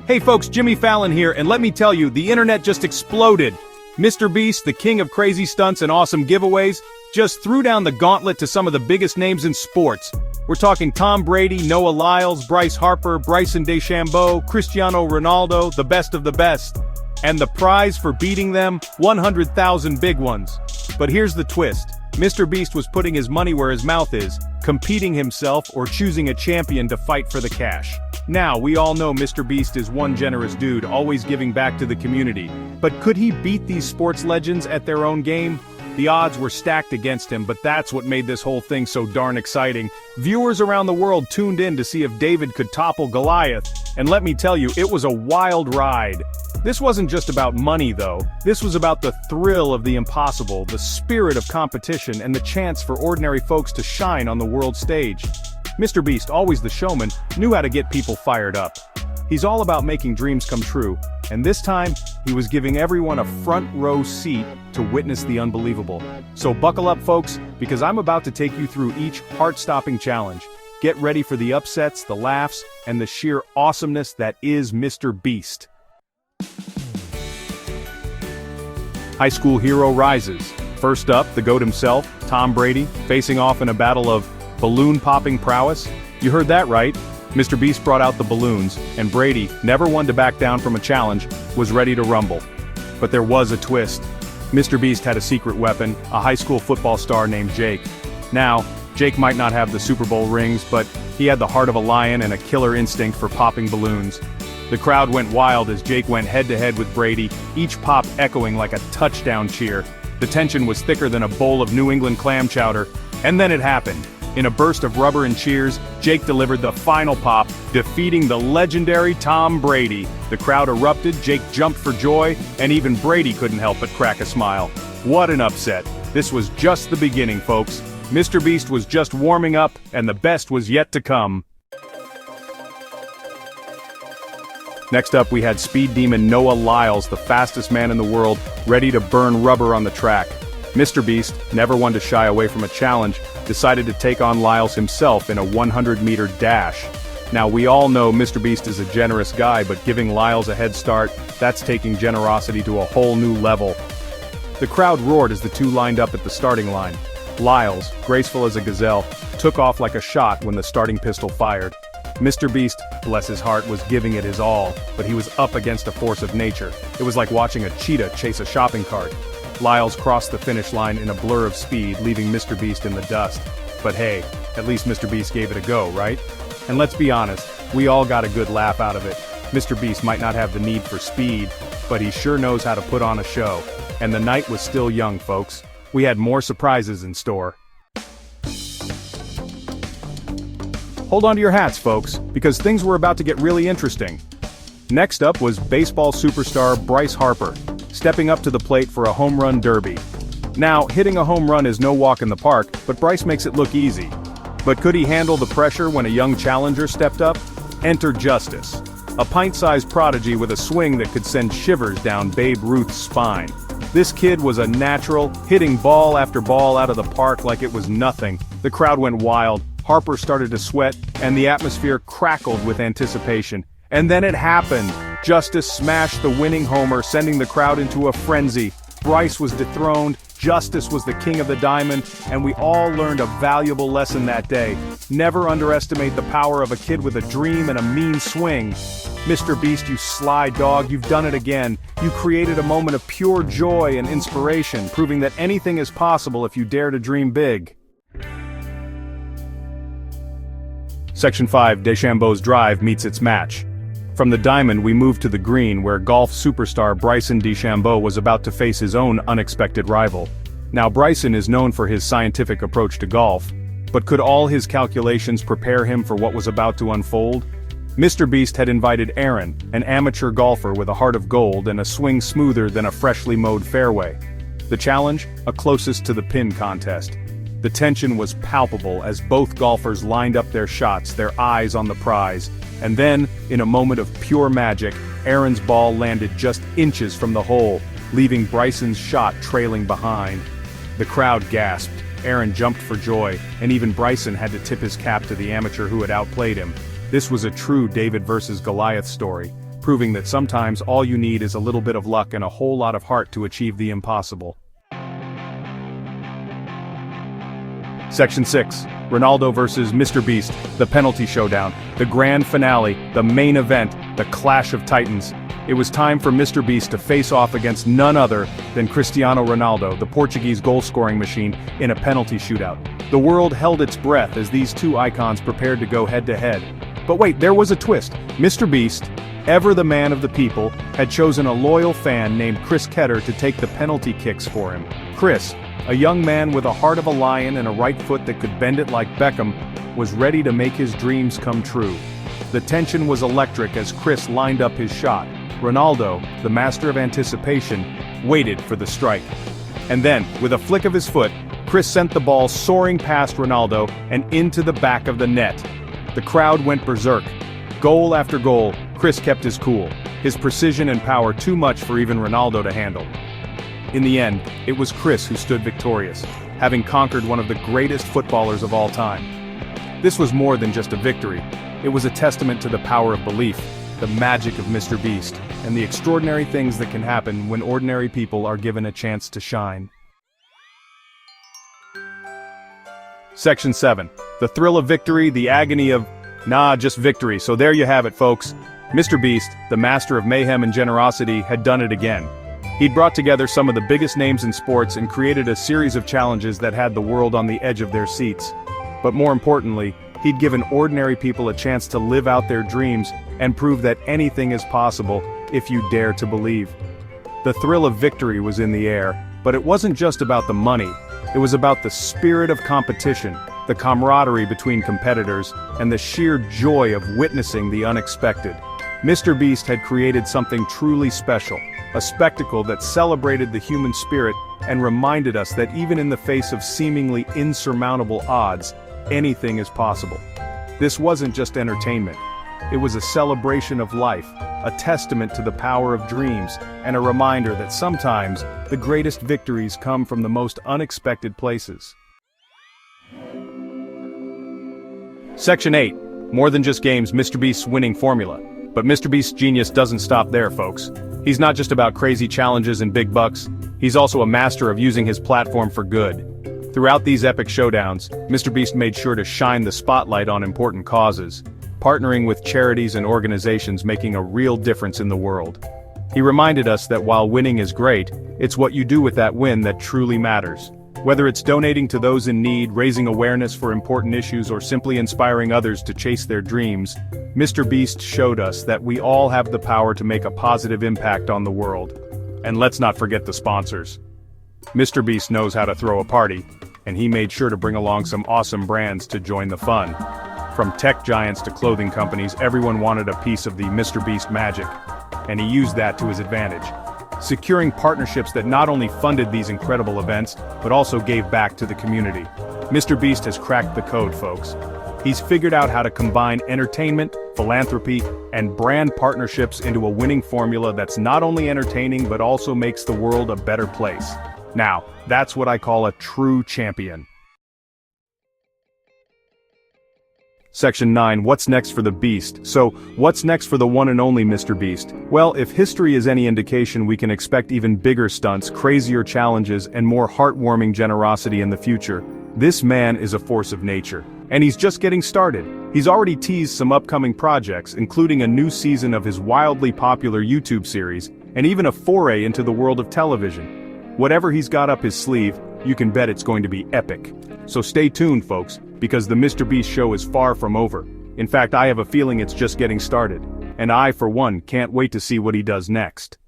Hey folks, Jimmy Fallon here, and let me tell you, the internet just exploded. MrBeast, the king of crazy stunts and awesome giveaways, just threw down the gauntlet to some of the biggest names in sports. We're talking Tom Brady, Noah Lyles, Bryce Harper, Bryson DeChambeau, Cristiano Ronaldo, the best of the best. And the prize for beating them, 100,000 big ones. But here's the twist. MrBeast was putting his money where his mouth is, competing himself or choosing a champion to fight for the cash. Now, we all know MrBeast is one generous dude, always giving back to the community. But could he beat these sports legends at their own game? The odds were stacked against him, but that's what made this whole thing so darn exciting. Viewers around the world tuned in to see if David could topple Goliath, and let me tell you, it was a wild ride. This wasn't just about money though, this was about the thrill of the impossible, the spirit of competition, and the chance for ordinary folks to shine on the world stage. MrBeast, always the showman, knew how to get people fired up. He's all about making dreams come true, and this time, he was giving everyone a front row seat to witness the unbelievable. So buckle up folks, because I'm about to take you through each heart-stopping challenge. Get ready for the upsets, the laughs, and the sheer awesomeness that is MrBeast. High school hero rises. First up, the GOAT himself, Tom Brady, facing off in a battle of balloon-popping prowess. You heard that right. MrBeast brought out the balloons, and Brady, never one to back down from a challenge, was ready to rumble. But there was a twist. MrBeast had a secret weapon, a high school football star named Jake. Now, Jake might not have the Super Bowl rings, but he had the heart of a lion and a killer instinct for popping balloons. The crowd went wild as Jake went head-to-head with Brady, each pop echoing like a touchdown cheer. The tension was thicker than a bowl of New England clam chowder, and then it happened. In a burst of rubber and cheers, Jake delivered the final pop, defeating the legendary Tom Brady. The crowd erupted, Jake jumped for joy, and even Brady couldn't help but crack a smile. What an upset. This was just the beginning, folks. MrBeast was just warming up, and the best was yet to come. Next up, we had speed demon Noah Lyles, the fastest man in the world, ready to burn rubber on the track. MrBeast, never one to shy away from a challenge, decided to take on Lyles himself in a 100-meter dash. Now, we all know MrBeast is a generous guy, but giving Lyles a head start, that's taking generosity to a whole new level. The crowd roared as the two lined up at the starting line. Lyles, graceful as a gazelle, took off like a shot when the starting pistol fired. MrBeast, bless his heart, was giving it his all, but he was up against a force of nature. It was like watching a cheetah chase a shopping cart. Lyles crossed the finish line in a blur of speed, leaving MrBeast in the dust. But hey, at least MrBeast gave it a go, right? And let's be honest, we all got a good laugh out of it. MrBeast might not have the need for speed, but he sure knows how to put on a show. And the night was still young, folks. We had more surprises in store. Hold on to your hats, folks, because things were about to get really interesting. Next up was baseball superstar Bryce Harper, stepping up to the plate for a home run derby. Now, hitting a home run is no walk in the park, but Bryce makes it look easy. But could he handle the pressure when a young challenger stepped up? Enter Justice, a pint-sized prodigy with a swing that could send shivers down Babe Ruth's spine. This kid was a natural, hitting ball after ball out of the park like it was nothing. The crowd went wild, Harper started to sweat, and the atmosphere crackled with anticipation. And then it happened. Justice smashed the winning homer, sending the crowd into a frenzy. Bryce was dethroned, Justice was the king of the diamond, and we all learned a valuable lesson that day. Never underestimate the power of a kid with a dream and a mean swing. MrBeast, you sly dog, you've done it again. You created a moment of pure joy and inspiration, proving that anything is possible if you dare to dream big. Section 5, DeChambeau's drive meets its match. From the diamond we move to the green where golf superstar Bryson DeChambeau was about to face his own unexpected rival. Now Bryson is known for his scientific approach to golf, but could all his calculations prepare him for what was about to unfold? MrBeast had invited Aaron, an amateur golfer with a heart of gold and a swing smoother than a freshly mowed fairway. The challenge? A closest to the pin contest. The tension was palpable as both golfers lined up their shots, their eyes on the prize. And then, in a moment of pure magic, Aaron's ball landed just inches from the hole, leaving Bryson's shot trailing behind. The crowd gasped, Aaron jumped for joy, and even Bryson had to tip his cap to the amateur who had outplayed him. This was a true David versus Goliath story. proving that sometimes all you need is a little bit of luck and a whole lot of heart to achieve the impossible. Section 6. Ronaldo versus MrBeast, the penalty showdown, the grand finale, the main event, the clash of titans. It was time for MrBeast to face off against none other than Cristiano Ronaldo, the Portuguese goal-scoring machine, in a penalty shootout. The world held its breath as these two icons prepared to go head-to-head. But wait, there was a twist. MrBeast, ever the man of the people, had chosen a loyal fan named Chris Ketter to take the penalty kicks for him. Chris, a young man with a heart of a lion and a right foot that could bend it like Beckham, was ready to make his dreams come true. The tension was electric as Chris lined up his shot. Ronaldo, the master of anticipation, waited for the strike. And then, with a flick of his foot, Chris sent the ball soaring past Ronaldo and into the back of the net. The crowd went berserk. Goal after goal, Chris kept his cool, his precision and power too much for even Ronaldo to handle. In the end, it was Chris who stood victorious, having conquered one of the greatest footballers of all time. This was more than just a victory. It was a testament to the power of belief, the magic of MrBeast, and the extraordinary things that can happen when ordinary people are given a chance to shine. Section 7. The thrill of victory, the agony of... just victory. So there you have it, folks. MrBeast, the master of mayhem and generosity, had done it again. He'd brought together some of the biggest names in sports and created a series of challenges that had the world on the edge of their seats. But more importantly, he'd given ordinary people a chance to live out their dreams and prove that anything is possible if you dare to believe. The thrill of victory was in the air, but it wasn't just about the money. It was about the spirit of competition, the camaraderie between competitors, and the sheer joy of witnessing the unexpected. MrBeast had created something truly special, a spectacle that celebrated the human spirit and reminded us that even in the face of seemingly insurmountable odds, anything is possible. This wasn't just entertainment. It was a celebration of life, a testament to the power of dreams, and a reminder that sometimes the greatest victories come from the most unexpected places. Section 8. More than just games, MrBeast's winning formula. But MrBeast's genius doesn't stop there, folks. He's not just about crazy challenges and big bucks, he's also a master of using his platform for good. Throughout these epic showdowns, MrBeast made sure to shine the spotlight on important causes, partnering with charities and organizations making a real difference in the world. He reminded us that while winning is great, it's what you do with that win that truly matters. Whether it's donating to those in need, raising awareness for important issues, or simply inspiring others to chase their dreams, MrBeast showed us that we all have the power to make a positive impact on the world. And let's not forget the sponsors. MrBeast knows how to throw a party, and he made sure to bring along some awesome brands to join the fun. From tech giants to clothing companies, everyone wanted a piece of the MrBeast magic, and he used that to his advantage, securing partnerships that not only funded these incredible events, but also gave back to the community. MrBeast has cracked the code, folks. He's figured out how to combine entertainment, philanthropy, and brand partnerships into a winning formula that's not only entertaining but also makes the world a better place. Now, that's what I call a true champion. Section 9. What's next for the Beast? So, what's next for the one and only MrBeast? Well, if history is any indication, we can expect even bigger stunts, crazier challenges, and more heartwarming generosity in the future. This man is a force of nature. And he's just getting started. He's already teased some upcoming projects, including a new season of his wildly popular YouTube series, and even a foray into the world of television. Whatever he's got up his sleeve, you can bet it's going to be epic. So stay tuned, folks, because the MrBeast show is far from over. In fact, I have a feeling it's just getting started. And I, for one, can't wait to see what he does next.